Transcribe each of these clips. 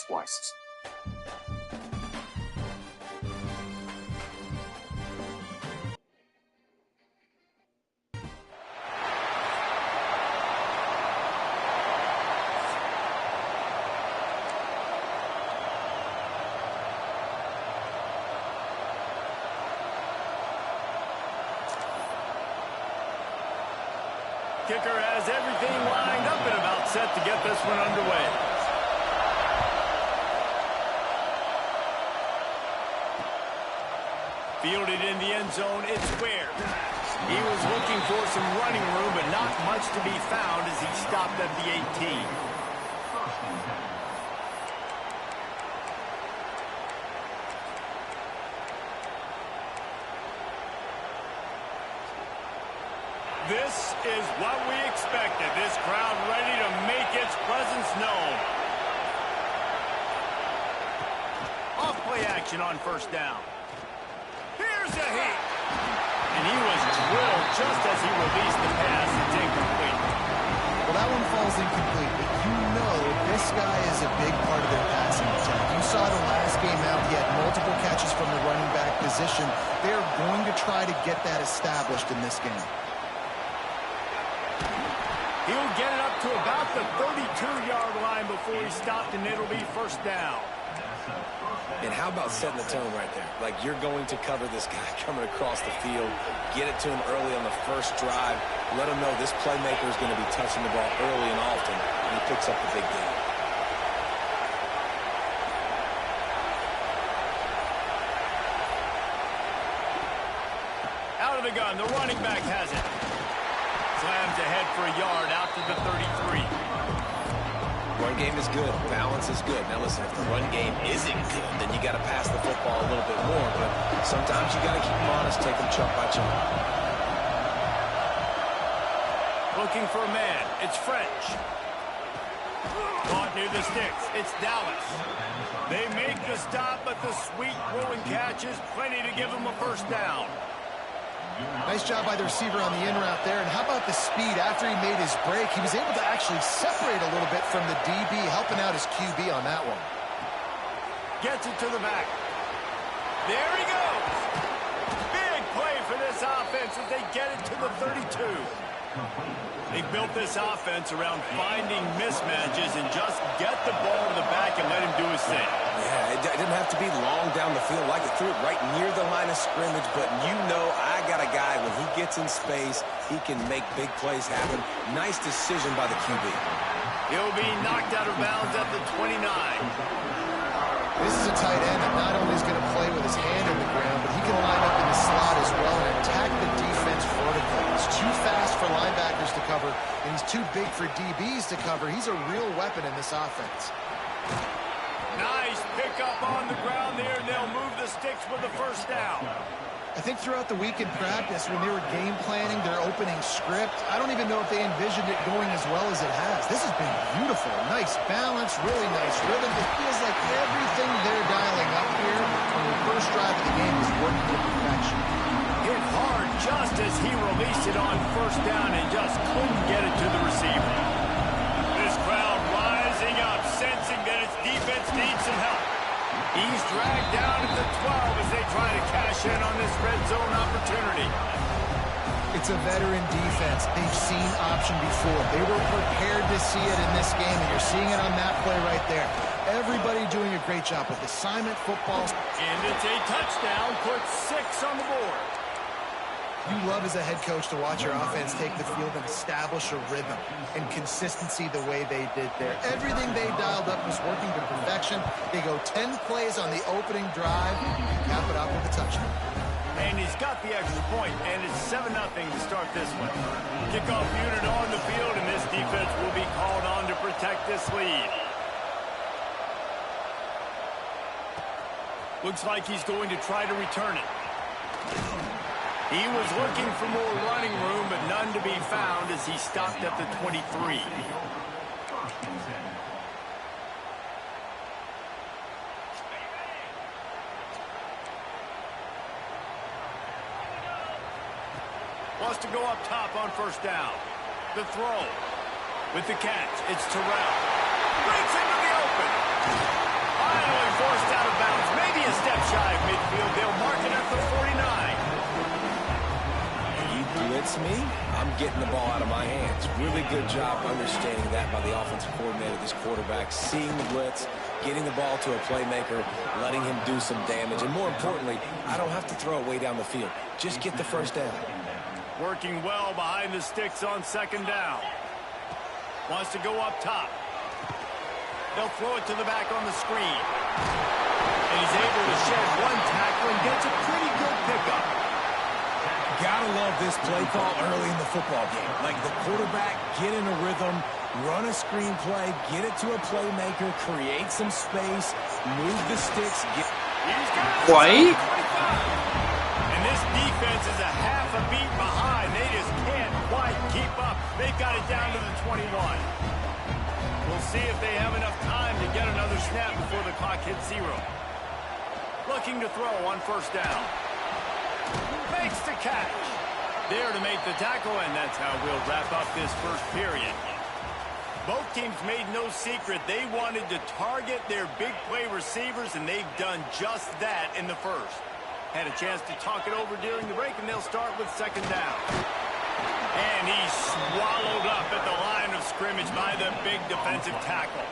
twice. Kicker has everything lined up and about set to get this one underway. Fielded in the end zone, it's Ware. He was looking for some running room, but not much to be found as he stopped at the 18. This is what we expected. This crowd ready to make its presence known. Off-play action on first down. Here's a hit. And he was drilled just as he released the pass. It's incomplete. Well, that one falls incomplete, but you know this guy is a big part of their passing attack. You saw the last game out. He had multiple catches from the running back position. They're going to try to get that established in this game. He'll get it up to about the 32-yard line before he stopped, and it'll be first down. And how about setting the tone right there? Like, you're going to cover this guy coming across the field, get it to him early on the first drive, let him know this playmaker is going to be touching the ball early and often, and he picks up the big game. Out of the gun, the running back has it. Slams ahead for a yard out to the 33. Run game is good. Balance is good. Now listen, if the run game isn't good, then you got to pass the football a little bit more. But sometimes you got to keep them honest, take them chunk by chunk. Looking for a man. It's French. Caught near the sticks. It's Dallas. They make the stop, but the sweet rolling catch is plenty to give them a first down. Nice job by the receiver on the in route there. And how about the speed after he made his break? He was able to actually separate a little bit from the DB, helping out his QB on that one. Gets it to the back. There he goes. Big play for this offense as they get it to the 32. They built this offense around finding mismatches and just get the ball to the back and let him do his thing. Yeah, it didn't have to be long down the field. Like it threw it right near the line of scrimmage, but you know I got a guy, when he gets in space, he can make big plays happen. Nice decision by the QB. He'll be knocked out of bounds at the 29. This is a tight end that not only is going to play with his hand in the ground, but he can line up in the slot as well and attack the defense vertically. He's too fast for linebackers to cover, and he's too big for DBs to cover. He's a real weapon in this offense. Nice pickup on the ground there, and they'll move the sticks with the first down. I think throughout the week in practice, when they were game planning their opening script, I don't even know if they envisioned it going as well as it has. This has been beautiful. Nice balance, really nice rhythm. It feels like everything they're dialing up here on the first drive of the game is working to perfection. Hit hard just as he released it on first down and just couldn't get it to the receiver. This crowd rising up, sensing that its defense needs some help. He's dragged down at the 12 as they try to cash in on this red zone opportunity. It's a veteran defense. They've seen option before. They were prepared to see it in this game, and you're seeing it on that play right there. Everybody doing a great job with assignment footballs. And it's a touchdown, puts 6 on the board. You love as a head coach to watch your offense take the field and establish a rhythm and consistency the way they did there. Everything they dialed up was working to perfection. They go 10 plays on the opening drive and cap it off with a touchdown. And he's got the extra point, and it's 7-0 to start this one. Kickoff unit on the field, and this defense will be called on to protect this lead. Looks like he's going to try to return it. He was looking for more running room, but none to be found as he stopped at the 23. Wants to go up top on first down. The throw. With the catch, it's Terrell. Breaks into the open. finally forced out of bounds. Maybe a step shy of midfield. They'll mark it at the 49. He blitz me, I'm getting the ball out of my hands. Really good job understanding that by the offensive coordinator, this quarterback, seeing the blitz, getting the ball to a playmaker, letting him do some damage. And more importantly, I don't have to throw it way down the field. Just get the first down. Working well behind the sticks on second down. Wants to go up top. They'll throw it to the back on the screen. And he's able to shed one tackle and gets a pretty good pickup. Gotta love this play call early in the football game. Like the quarterback, get in a rhythm, run a screen play, get it to a playmaker, create some space, move the sticks. He's got it. White? And this defense is a half a beat behind. They just can't quite keep up. They've got it down to the 21. We'll see if they have enough time to get another snap before the clock hits 0. Looking to throw on first down. Makes the catch. There to make the tackle, and that's how we'll wrap up this first period. Both teams made no secret they wanted to target their big play receivers, and they've done just that in the first. Had a chance to talk it over during the break, and they'll start with second down. And he's swallowed up at the line of scrimmage by the big defensive tackle.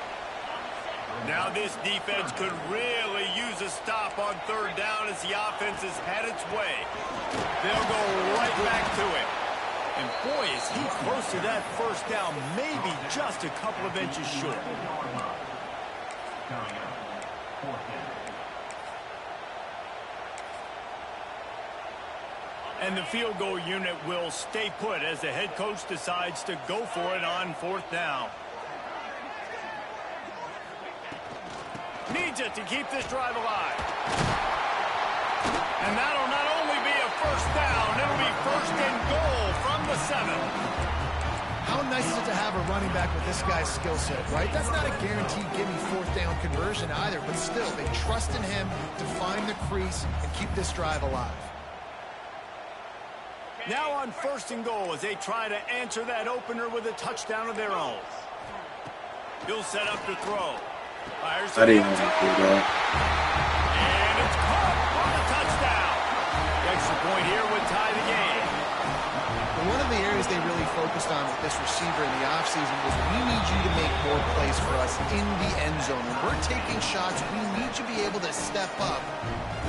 Now this defense could really use a stop on third down as the offense has had its way. They'll go right back to it. And boy, is he close to that first down, maybe just a couple of inches short. And the field goal unit will stay put as the head coach decides to go for it on fourth down. Needs it to keep this drive alive. And that'll not only be a first down, it'll be first and goal from the 7. How nice is it to have a running back with this guy's skill set, right? That's not a guaranteed give-me fourth down conversion either, but still, they trust in him to find the crease and keep this drive alive. Now on first and goal as they try to answer that opener with a touchdown of their own. He'll set up to throw. Fires I didn't to even do that. and it's caught for the touchdown. The extra point here would tie the game. One of the areas they really focused on with this receiver in the offseason was we need you to make more plays for us in the end zone. When we're taking shots, we need you to be able to step up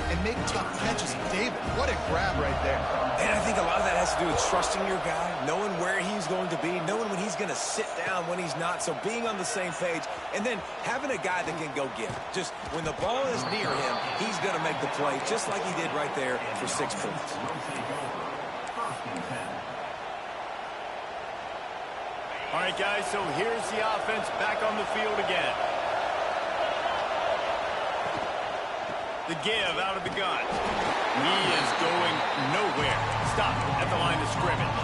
and make tough catches. David, what a grab right there. And I think a lot of that has to do with trusting your guy, knowing where he's going to be, knowing when he's going to sit down, when he's not. So being on the same page, and then having a guy that can go get it. Just when the ball is near him, he's going to make the play, just like he did right there for 6 points. All right, guys, so here's the offense back on the field again. The give out of the gun. He is going nowhere. Stop at the line of scrimmage.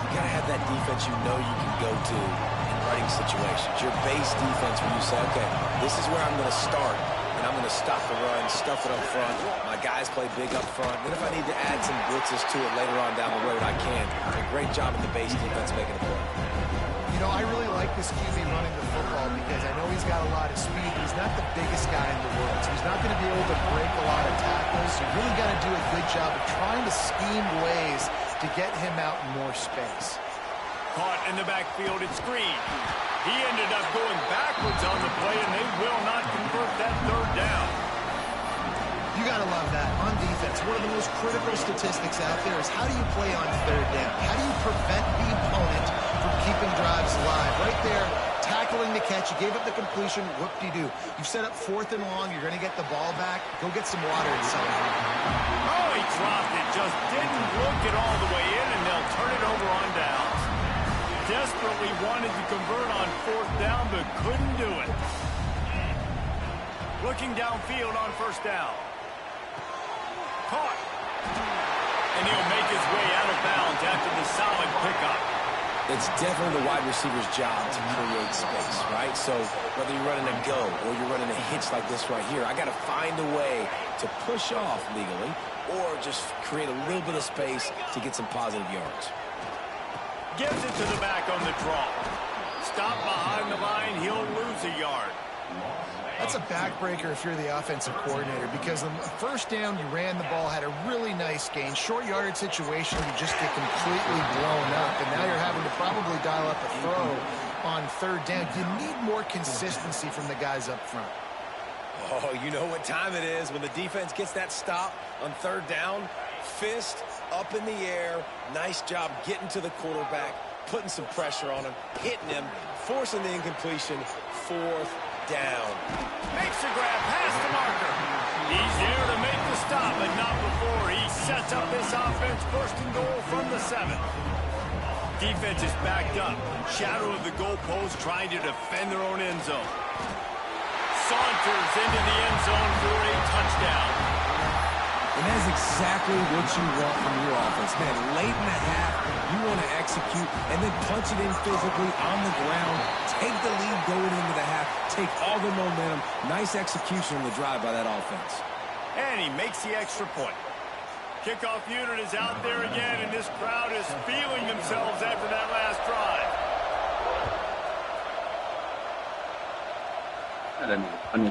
You got to have that defense you know you can go to in running situations. Your base defense where you say, okay, this is where I'm going to start, and I'm going to stop the run, stuff it up front. My guys play big up front. Then if I need to add some blitzes to it later on down the road, I can. A great job at the base defense making a play. You know, I really like this QB running the football because I know he's got a lot of speed. He's not the biggest guy in the world, so he's not going to be able to break a lot of tackles. You really got to do a good job of trying to scheme ways to get him out in more space. Caught in the backfield at screen. He ended up going backwards on the play, and they will not convert that third down. You got to love that. On defense, one of the most critical statistics out there is how do you play on third down? How do you prevent the opponent from keeping drives alive? Right there, tackling the catch. You gave up the completion. Whoop-de-doo. You've set up fourth and long. You're going to get the ball back. Go get some water inside. Oh, he dropped it. Just didn't look it all the way in, and they'll turn it over on downs. Desperately wanted to convert on fourth down, but couldn't do it. Looking downfield on first down. Caught. And he'll make his way out of bounds after the solid pickup. It's definitely the wide receiver's job to create space, right? So whether you're running a go or you're running a hitch like this right here, I got to find a way to push off legally or just create a little bit of space to get some positive yards. Gives it to the back on the draw. Stop behind the line. He'll lose a yard. That's a backbreaker if you're the offensive coordinator, because on the first down, you ran the ball, had a really nice gain. Short yardage situation, you just get completely blown up, and now you're having to probably dial up a throw on third down. You need more consistency from the guys up front. Oh, you know what time it is when the defense gets that stop on third down. Fist up in the air. Nice job getting to the quarterback, putting some pressure on him, hitting him, forcing the incompletion. Fourth down. Makes the grab past the marker. He's there to make the stop, but not before he sets up this offense first and goal from the 7. Defense is backed up. Shadow of the goalpost, trying to defend their own end zone. Saunters into the end zone for a touchdown. And that's exactly what you want from your offense, man. Late in the half, you want to execute and then punch it in physically on the ground. Take the lead going into the half. Take all the momentum. Nice execution on the drive by that offense. And he makes the extra point. Kickoff unit is out there again, and this crowd is feeling themselves after that last drive.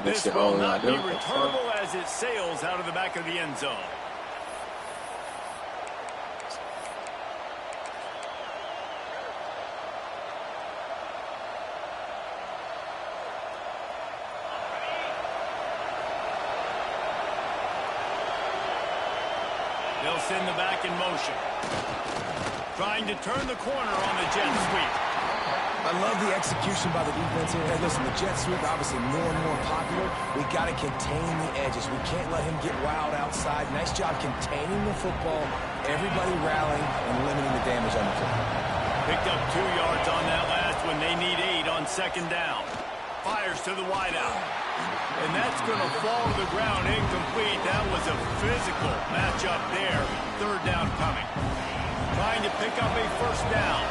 This will not be returnable as it sails out of the back of the end zone. They'll send the back in motion. Trying to turn the corner on the jet sweep. I love the execution by the defense here. Hey, listen, the jet sweep obviously more and more popular. We got to contain the edges. We can't let him get wild outside. Nice job containing the football. Everybody rallying and limiting the damage on the football. Picked up 2 yards on that last one. They need 8 on second down. Fires to the wideout. And that's going to fall to the ground incomplete. That was a physical matchup there. Third down coming. Trying to pick up a first down.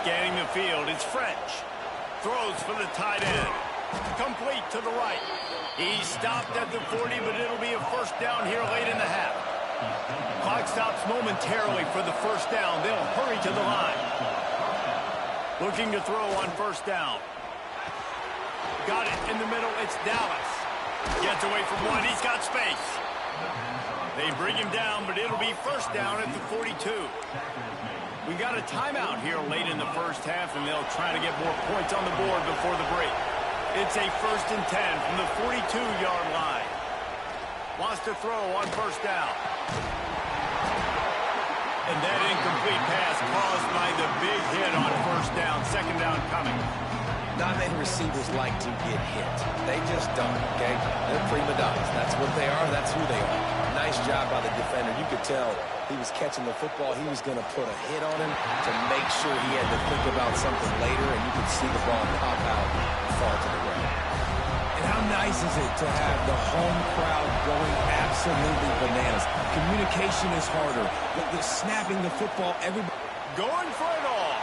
Scanning the field, it's French. Throws for the tight end. Complete to the right. He stopped at the 40, but it'll be a first down here late in the half. Clock stops momentarily for the first down. They'll hurry to the line. Looking to throw on first down. Got it in the middle, it's Dallas. Gets away from one, he's got space. They bring him down, but it'll be first down at the 42. We got a timeout here late in the first half, and they'll try to get more points on the board before the break. It's a 1st and 10 from the 42-yard line. Wants to throw on first down. And that incomplete pass caused by the big hit on first down. Second down coming. Not many receivers like to get hit. They just don't, okay? They're prima donnas. That's what they are. That's who they are. Nice job by the defender. You could tell he was catching the football. He was going to put a hit on him to make sure he had to think about something later, and you could see the ball pop out and fall to the ground. And how nice is it to have the home crowd going absolutely bananas? Communication is harder. The snapping the football, everybody going for it all.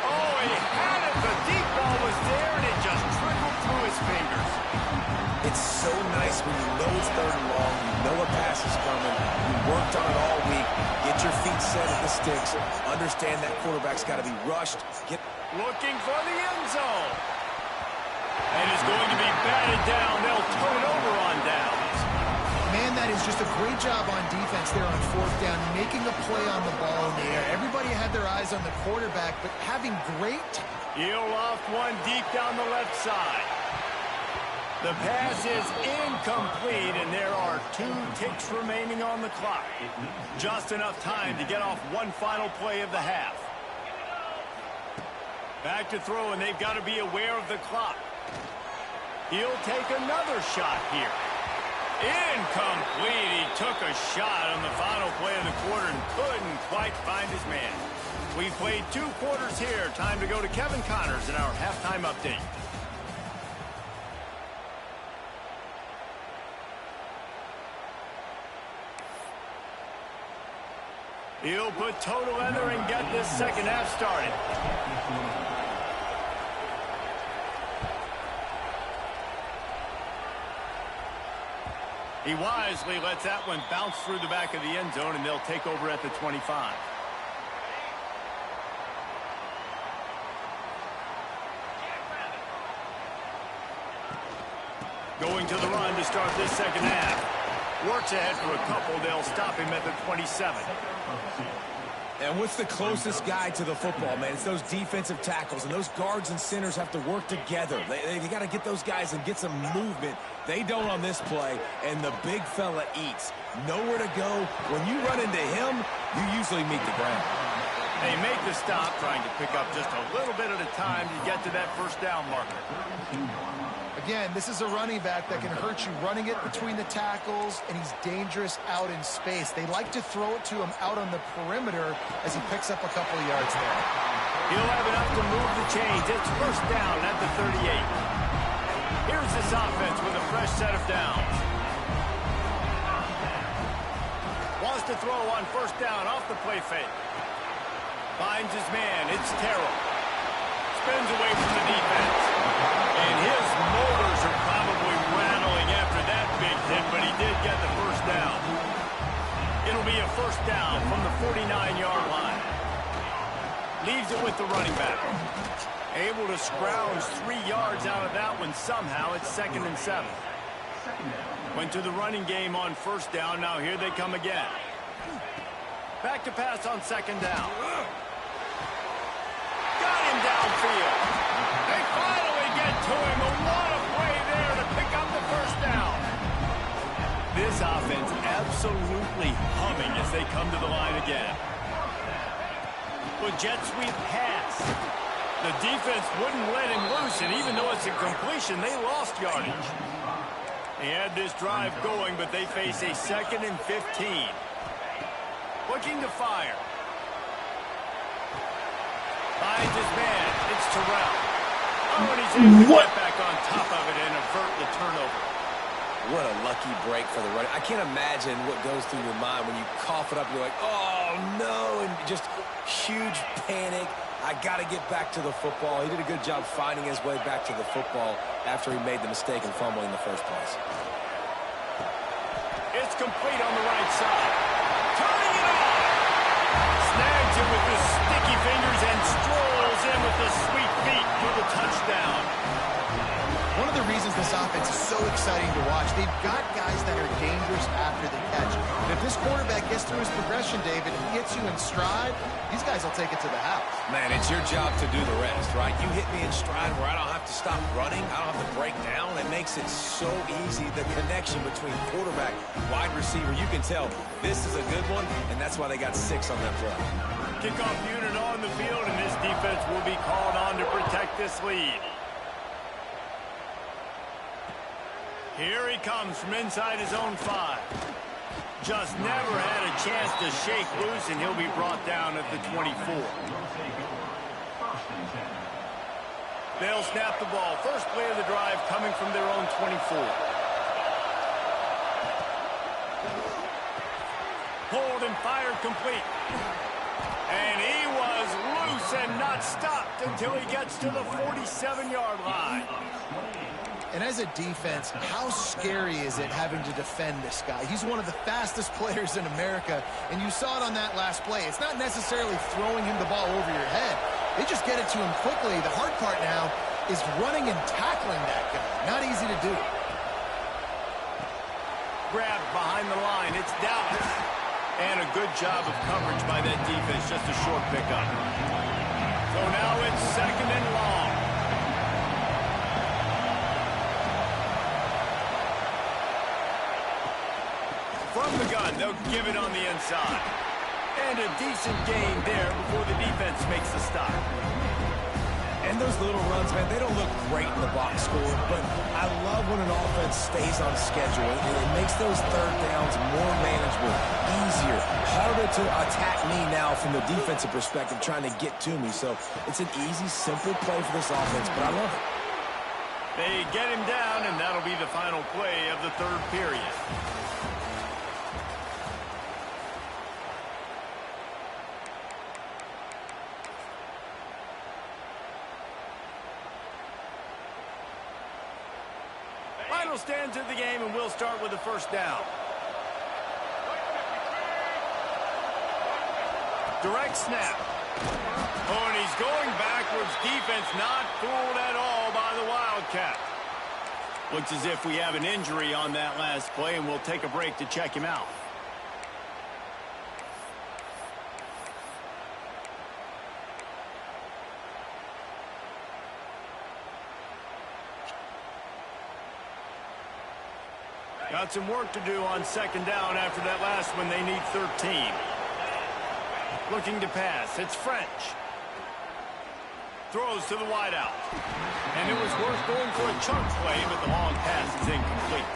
Oh, he had it. The deep ball was there, and it just trickled through his fingers. It's so nice when you know it's third and long, you know a pass is coming, you worked on it all week, get your feet set at the sticks, understand that quarterback's got to be rushed. Looking for the end zone. And it's going to be batted down. They'll turn it over on downs. Man, that is just a great job on defense there on fourth down, making a play on the ball in the air. Everybody had their eyes on the quarterback, but having great... He'll loft one deep down the left side. The pass is incomplete, and there are 2 ticks remaining on the clock. Just enough time to get off one final play of the half. Back to throw, and they've got to be aware of the clock. He'll take another shot here. Incomplete. He took a shot on the final play of the quarter and couldn't quite find his man. We've played 2 quarters here. Time to go to Kevin Connors in our halftime update. He'll put toe to leather and get this second half started. He wisely lets that one bounce through the back of the end zone, and they'll take over at the 25. Going to the run to start this second half. Works ahead for a couple. They'll stop him at the 27. And what's the closest guy to the football, man? It's those defensive tackles, and those guards and centers have to work together. They got to get those guys and get some movement. They don't on this play, and the big fella eats. Nowhere to go. When you run into him, you usually meet the ground. They make the stop, trying to pick up just a little bit at a time to get to that first down marker. Again, this is a running back that can hurt you running it between the tackles, and he's dangerous out in space. They like to throw it to him out on the perimeter as he picks up a couple of yards there. He'll have enough to move the chains. It's first down at the 38. Here's this offense with a fresh set of downs. Wants to throw on first down off the play fake. Finds his man. It's Terrell. Spins away from the defense. And his motors are probably rattling after that big hit, but he did get the first down. It'll be a first down from the 49-yard line. Leaves it with the running back. Able to scrounge 3 yards out of that one somehow. It's 2nd and 7. Went to the running game on first down. Now here they come again. Back to pass on second down. Got him downfield. They finally get to him. A lot of play there to pick up the first down. This offense absolutely humming as they come to the line again. With jet sweep pass. The defense wouldn't let him loose, and even though it's a completion, they lost yardage. They had this drive going, but they face a 2nd and 15. Looking to fire. Finds his man. It's Terrell. Oh, and he's able to get back on top of it and avert the turnover. What a lucky break for the running. I can't imagine what goes through your mind when you cough it up. You're like, oh, no, and just huge panic. I got to get back to the football. He did a good job finding his way back to the football after he made the mistake and fumble in the first place. It's complete on the right side. Turning it on. Snags it with his sticky fingers and strolls in with the sweet feet for the touchdown. One of the reasons this offense is so exciting to watch, they've got guys that are dangerous after the catch. And if this quarterback gets through his progression, David, and gets you in stride, these guys will take it to the house. Man, it's your job to do the rest, right? You hit me in stride where I don't have to stop running. I don't have to break down. It makes it so easy. The connection between quarterback, wide receiver, you can tell this is a good one, and that's why they got 6 on that play. Kickoff unit on the field, and this defense will be called on to protect this lead. Here he comes from inside his own 5. Just never had a chance to shake loose, and he'll be brought down at the 24. They'll snap the ball. First play of the drive coming from their own 24. Pulled and fired complete. And he was loose and not stopped until he gets to the 47-yard line. And as a defense, how scary is it having to defend this guy? He's one of the fastest players in America, and you saw it on that last play. It's not necessarily throwing him the ball over your head. They just get it to him quickly. The hard part now is running and tackling that guy. Not easy to do. Grabbed behind the line. It's Dallas. And a good job of coverage by that defense. Just a short pickup. So now it's 2nd and long. From the gun, they'll give it on the inside. And a decent gain there before the defense makes the stop. And those little runs, man, they don't look great in the box score, but I love when an offense stays on schedule, and it makes those third downs more manageable, easier, harder to attack me now from the defensive perspective trying to get to me. So it's an easy, simple play for this offense, but I love it. They get him down, and that'll be the final play of the third period. Final stands of the game, and we'll start with the first down. Direct snap. Oh, and he's going backwards. Defense not fooled at all by the Wildcat. Looks as if we have an injury on that last play, and we'll take a break to check him out. Got some work to do on second down after that last one. They need 13. Looking to pass. It's French. Throws to the wideout. And it was worth going for a chunk play, but the long pass is incomplete.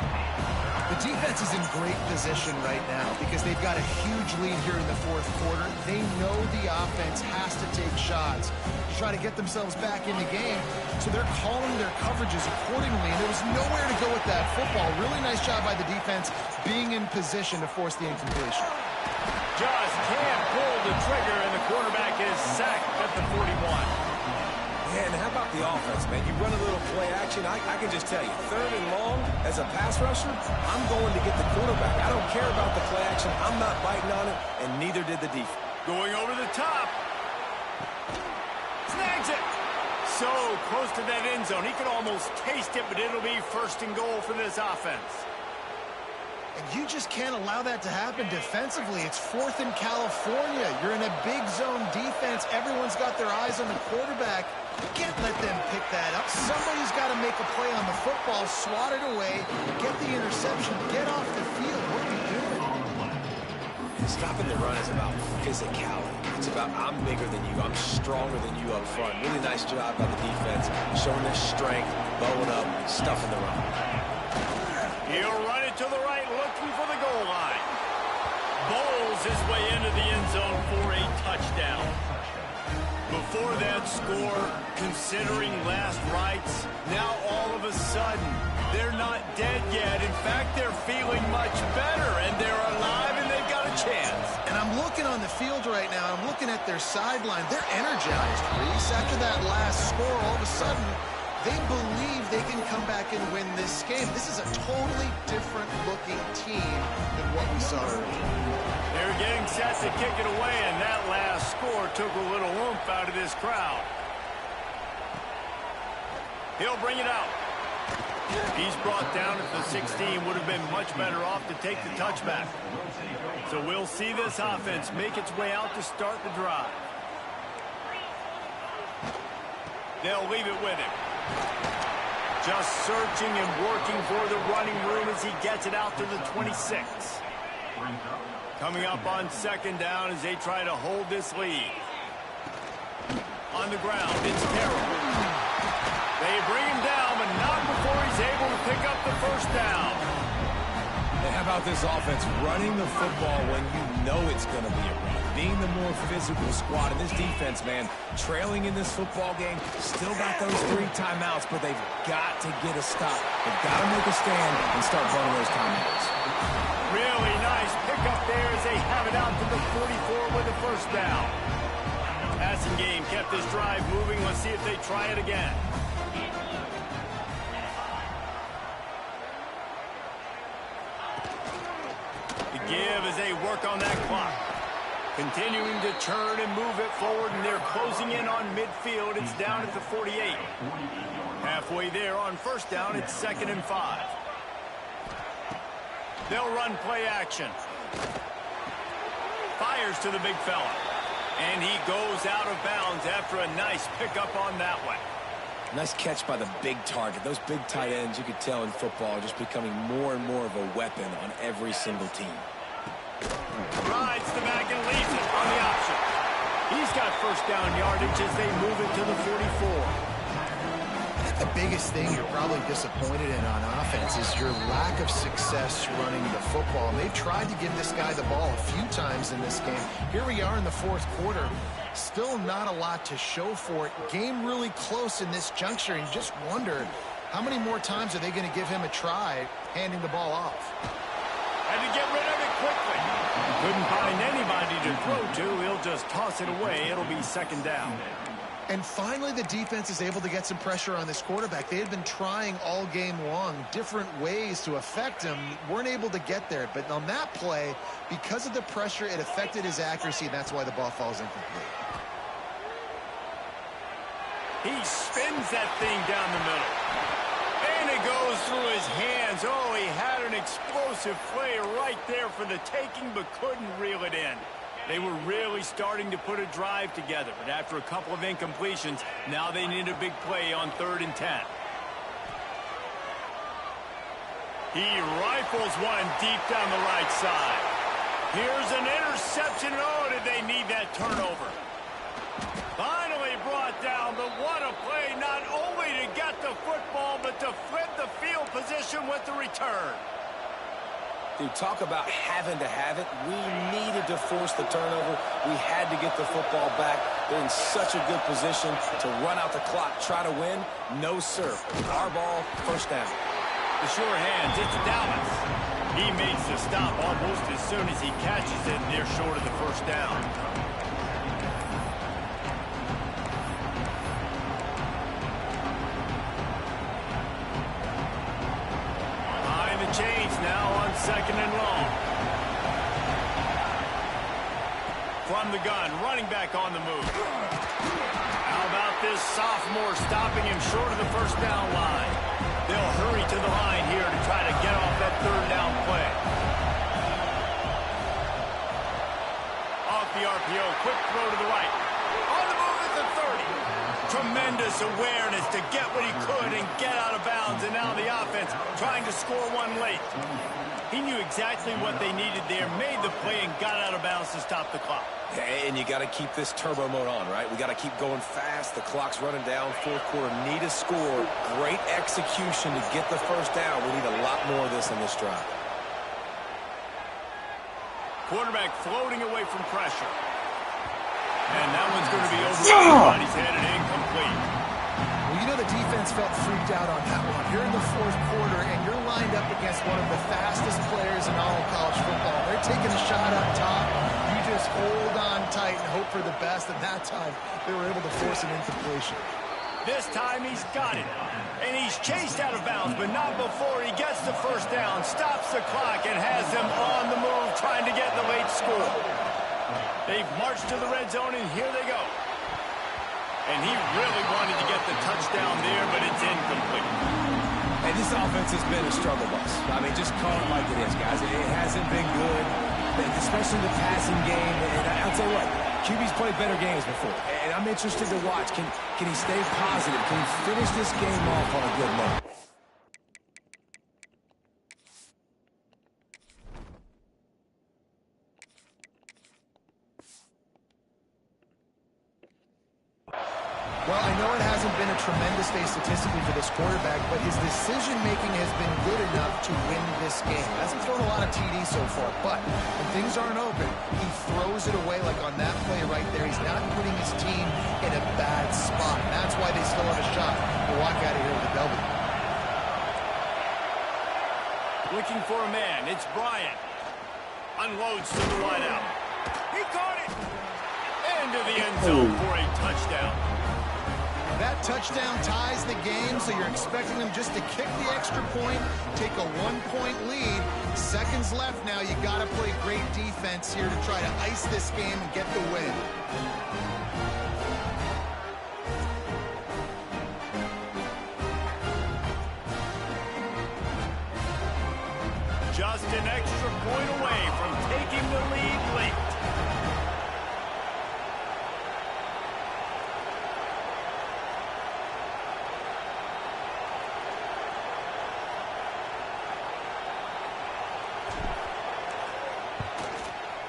The defense is in great position right now because they've got a huge lead here in the fourth quarter. They know the offense has to take shots to try to get themselves back in the game, so they're calling their coverages accordingly, and there was nowhere to go with that football. Really nice job by the defense being in position to force the incompletion. Just can't pull the trigger, and the quarterback is sacked at the 41. Yeah, and how about the offense, man? You run a little play action. I can just tell you, third and long, as a pass rusher, I'm going to get the quarterback. I don't care about the play action. I'm not biting on it, and neither did the defense. Going over the top. Snags it. So close to that end zone. He could almost taste it, but it'll be first and goal for this offense. And you just can't allow that to happen defensively. It's fourth in California. You're in a big zone defense. Everyone's got their eyes on the quarterback. You can't let them pick that up. Somebody's got to make a play on the football, swat it away, get the interception, get off the field. What are you doing? Stopping the run is about physicality. It's about I'm bigger than you. I'm stronger than you up front. Really nice job by the defense, showing their strength, bowing up, stuffing the run. He'll run it to the right, looking for the goal line. Bowls his way into the end zone for a touchdown. Before that score, considering last rites, now all of a sudden, they're not dead yet. In fact, they're feeling much better, and they're alive, and they've got a chance. And I'm looking on the field right now. I'm looking at their sideline. They're energized, Reese. After that last score, all of a sudden, they believe they can come back and win this game. This is a totally different-looking team than what we saw earlier. They're getting set to kick it away, and that last score took a little oomph out of this crowd. He'll bring it out. He's brought down at the 16. Would have been much better off to take the touchback. So we'll see this offense make its way out to start the drive. They'll leave it with him. Just searching and working for the running room as he gets it out to the 26. Coming up on second down as they try to hold this lead. On the ground, it's terrible. They bring him down, but not before he's able to pick up the first down. And how about this offense running the football when you know it's going to be a run? Being the more physical squad, and this defense, man, trailing in this football game, still got those 3 timeouts, but they've got to get a stop. They've got to make a stand and start burning those timeouts. Really nice pickup there as they have it out to the 44 with the first down. Passing game kept this drive moving. Let's see if they try it again. The give as they work on that clock. Continuing to turn and move it forward, and they're closing in on midfield. It's down at the 48. Halfway there on first down, it's 2nd and 5. They'll run play action. Fires to the big fella. And he goes out of bounds after a nice pickup on that one. Nice catch by the big target. Those big tight ends, you could tell in football, are just becoming more and more of a weapon on every single team. Rides the back and leaves it on the option. He's got first down yardage as they move it to the 44. I think the biggest thing you're probably disappointed in on offense is your lack of success running the football. And they've tried to give this guy the ball a few times in this game. Here we are in the fourth quarter. Still not a lot to show for it. Game really close in this juncture, and you just wonder how many more times are they going to give him a try handing the ball off. Had to get rid of it quickly. Couldn't find anybody to throw to. He'll just toss it away. It'll be 2nd down. And finally, the defense is able to get some pressure on this quarterback. They had been trying all game long different ways to affect him. Weren't able to get there. But on that play, because of the pressure, it affected his accuracy, and that's why the ball falls incomplete. He spins that thing down the middle. And it goes through his hands. Oh, he had an explosive play right there for the taking, but couldn't reel it in. They were really starting to put a drive together, but after a couple of incompletions, now they need a big play on 3rd and 10. He rifles one deep down the right side. Here's an interception. Oh, did they need that turnover? Finally brought down, but what a play, not only to get the football, but to flip the field position with the return. Dude, talk about having to have it. We needed to force the turnover. We had to get the football back. They're in such a good position to run out the clock, try to win. No, sir. Our ball, 1st down. The sure hands, it's Dallas. He makes the stop almost as soon as he catches it, and they're short of the 1st down. Behind the chains now on 2nd and long. From the gun, running back on the move. How about this sophomore stopping him short of the 1st down line? They'll hurry to the line here to try to get off that 3rd down play. Off the RPO, quick throw to the right. On the move at the 30. Tremendous awareness to get what he could and get out of bounds, and now the offense trying to score one late. He knew exactly what they needed there, made the play, and got out of bounds to stop the clock. And you got to keep this turbo mode on, right? We got to keep going fast. The clock's running down. 4th quarter, need a score. Great execution to get the 1st down. We need a lot more of this in this drive. Quarterback floating away from pressure. And that one's going to be over everybody's head and incomplete. Well, you know the defense felt freaked out on that one. You're in the 4th quarter, and you're lined up against one of the fastest players in all of college football. They're taking a shot up top. You just hold on tight and hope for the best, and that time they were able to force an incompletion. This time he's got it. And he's chased out of bounds, but not before he gets the 1st down, stops the clock, and has them on the move trying to get the late score. They've marched to the red zone, and here they go. And he really wanted to get the touchdown there, but it's incomplete. And this offense has been a struggle bus. I mean, just call it like it is, guys. It hasn't been good, especially the passing game. And I'll tell you what, QB's played better games before. And I'm interested to watch. Can he stay positive? Can he finish this game off on a good note? Well, I know it hasn't been a tremendous day statistically for this quarterback, but his decision-making has been good enough to win this game. Hasn't thrown a lot of TDs so far, but when things aren't open, he throws it away like on that play right there. He's not putting his team in a bad spot. And that's why they still have a shot to walk out of here with a W. Looking for a man. It's Bryant. Unloads to the wideout. He caught it. Into the end zone for a touchdown. That touchdown ties the game, so you're expecting them just to kick the extra point, take a 1-point lead. Seconds left now. You got to play great defense here to try to ice this game and get the win. Just an extra point away from taking the lead late.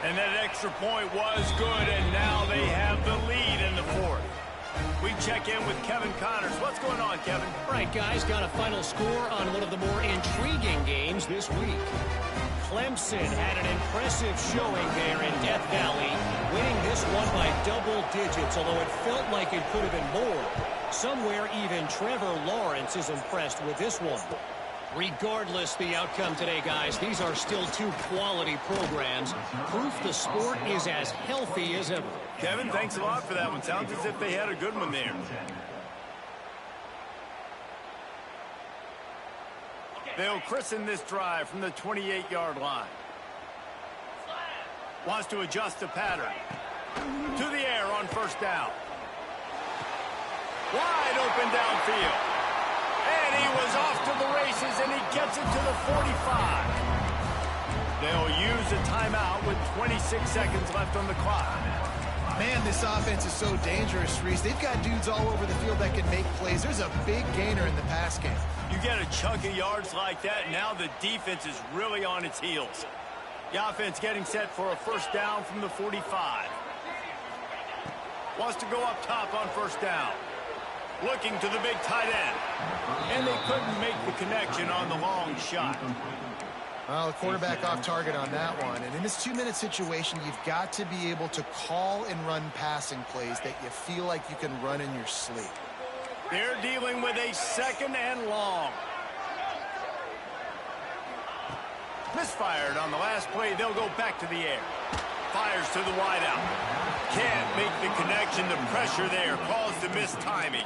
And that extra point was good, and now they have the lead in the 4th. We check in with Kevin Connors. What's going on, Kevin? Right, guys, got a final score on one of the more intriguing games this week. Clemson had an impressive showing there in Death Valley, winning this one by double digits, although it felt like it could have been more. Somewhere even Trevor Lawrence is impressed with this one. Regardless the outcome today, guys, these are still two quality programs. Proof the sport is as healthy as ever. Kevin, thanks a lot for that one. Sounds as if they had a good one there. They'll christen this drive from the 28-yard line. Wants to adjust the pattern. To the air on 1st down. Wide open downfield. And he was off to the races, and he gets it to the 45. They'll use a timeout with 26 seconds left on the clock. Man, this offense is so dangerous, Reese. They've got dudes all over the field that can make plays. There's a big gainer in the pass game. You get a chunk of yards like that, and now the defense is really on its heels. The offense getting set for a first down from the 45. Wants to go up top on first down. Looking to the big tight end. And they couldn't make the connection on the long shot. Well, the quarterback off target on that one. And in this 2-minute situation, you've got to be able to call and run passing plays that you feel like you can run in your sleep. They're dealing with a second and long. Misfired on the last play. They'll go back to the air. Fires to the wideout. Can't make the connection. The pressure there caused the missed timing.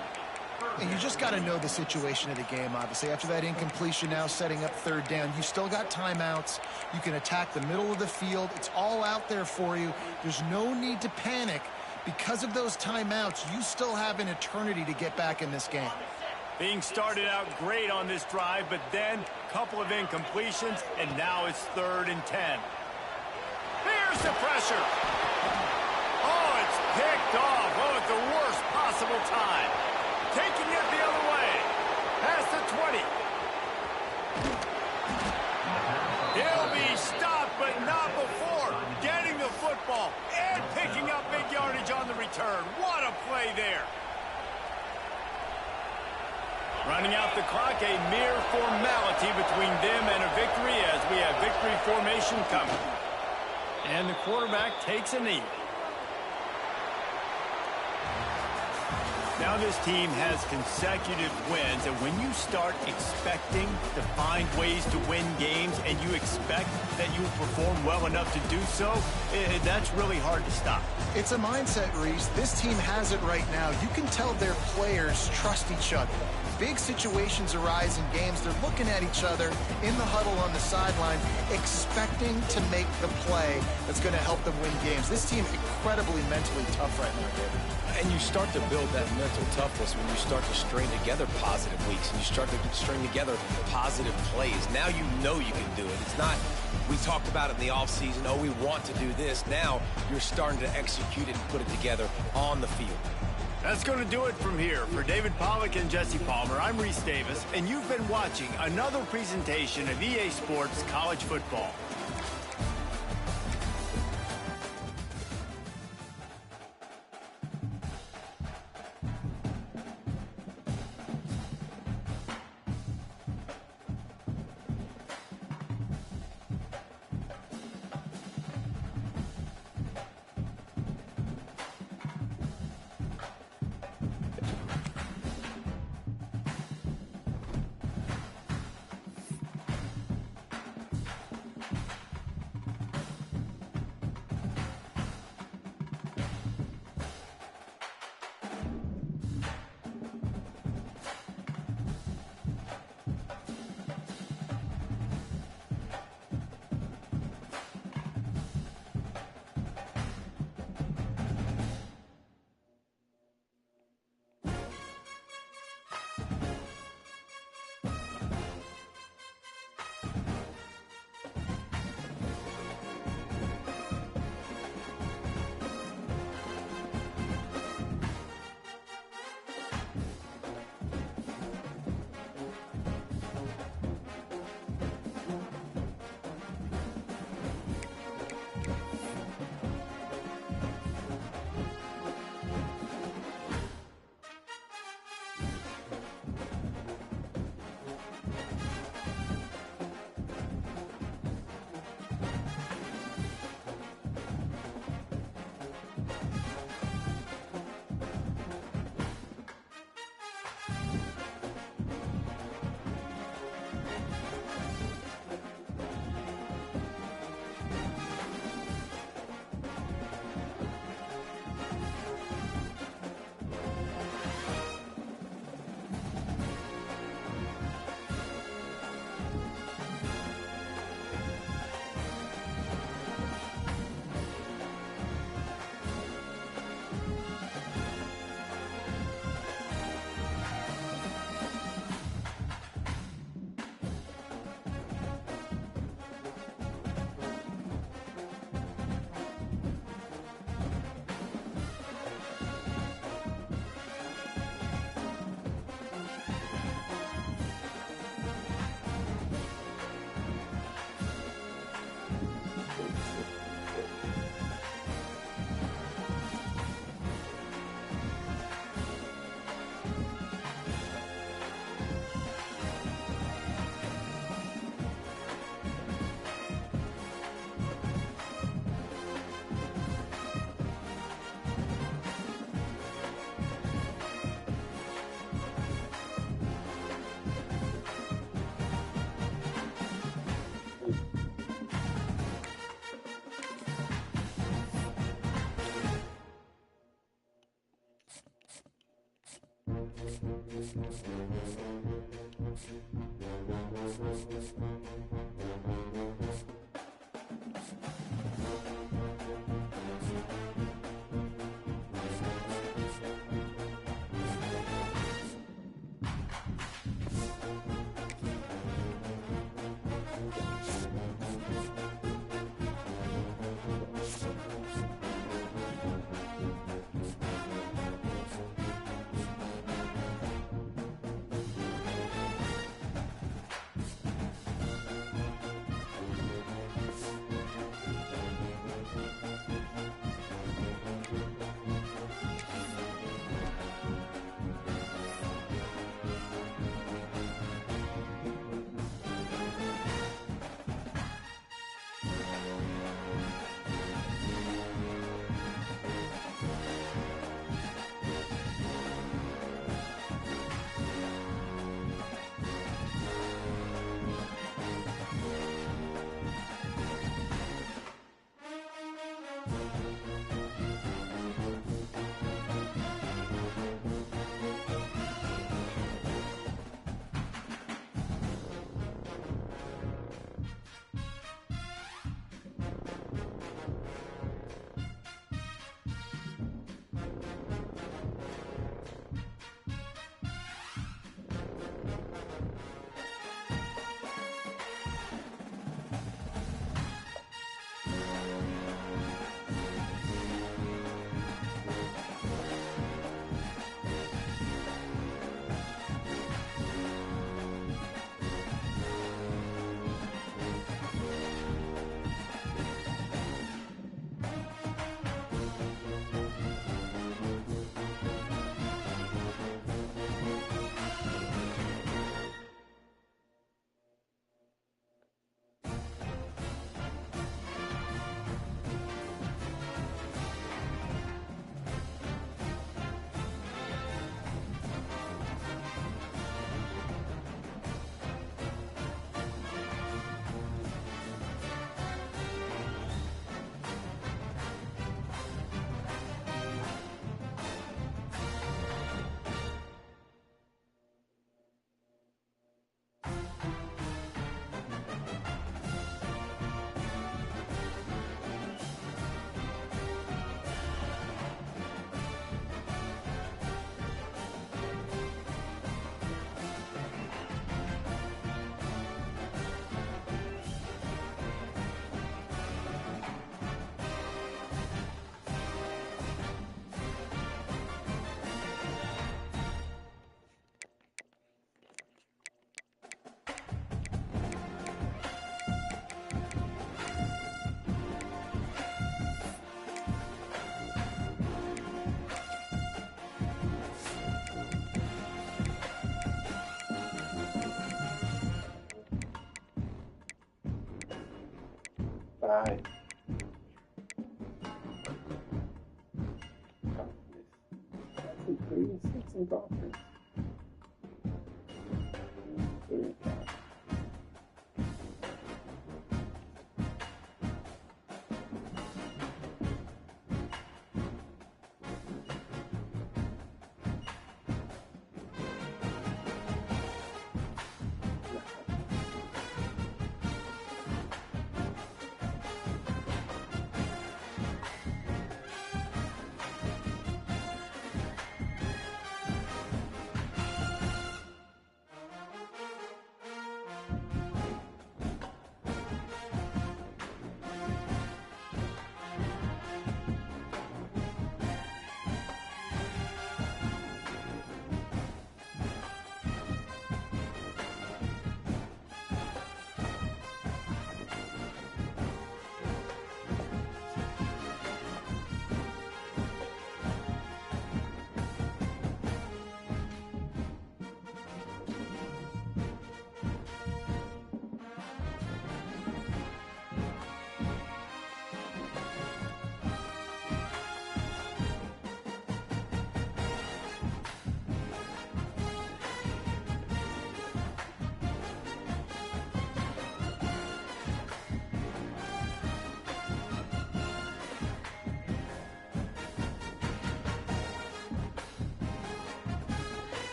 And you just got to know the situation of the game, obviously. After that incompletion, now setting up third down, you still got timeouts. You can attack the middle of the field. It's all out there for you. There's no need to panic. Because of those timeouts, you still have an eternity to get back in this game. Being started out great on this drive, but then a couple of incompletions, and now it's 3rd and 10. Here's the pressure. Oh, it's picked off. Oh, at the worst possible time. Taking it the other way. Past the 20. He'll be stopped, but not before getting the football and picking up big yardage on the return. What a play there. Running out the clock, a mere formality between them and a victory as we have victory formation coming. And the quarterback takes a knee. Now this team has consecutive wins, and when you start expecting to find ways to win games and you expect that you will perform well enough to do so, that's really hard to stop. It's a mindset, Reese. This team has it right now. You can tell their players trust each other. Big situations arise in games. They're looking at each other in the huddle on the sideline, expecting to make the play that's going to help them win games. This team incredibly mentally tough right now, David. And you start to build that mental toughness when you start to string together positive weeks and you start to string together positive plays. Now you know you can do it. It's not, we talked about it in the offseason, oh, we want to do this. Now you're starting to execute it and put it together on the field. That's going to do it from here. For David Pollack and Jesse Palmer, I'm Reese Davis, and you've been watching another presentation of EA Sports College Football. Bye. That's a 3-6 in golfers. 3-5.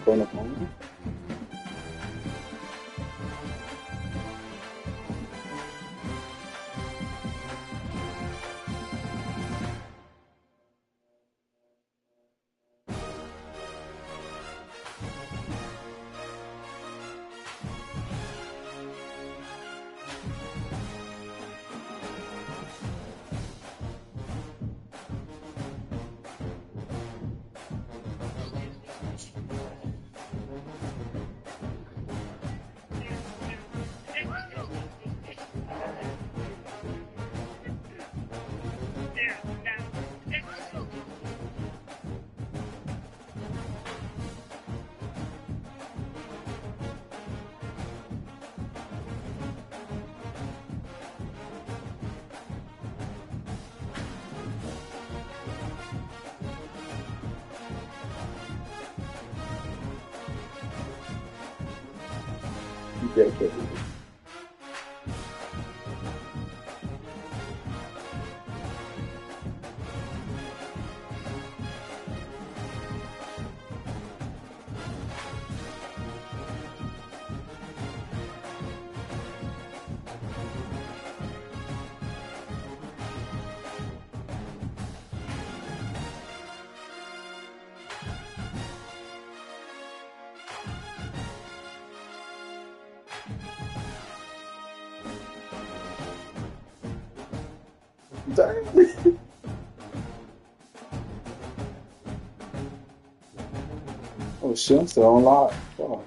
Going up on me? Dedicated. Dang. Oh shit, I'm still on live. Wow.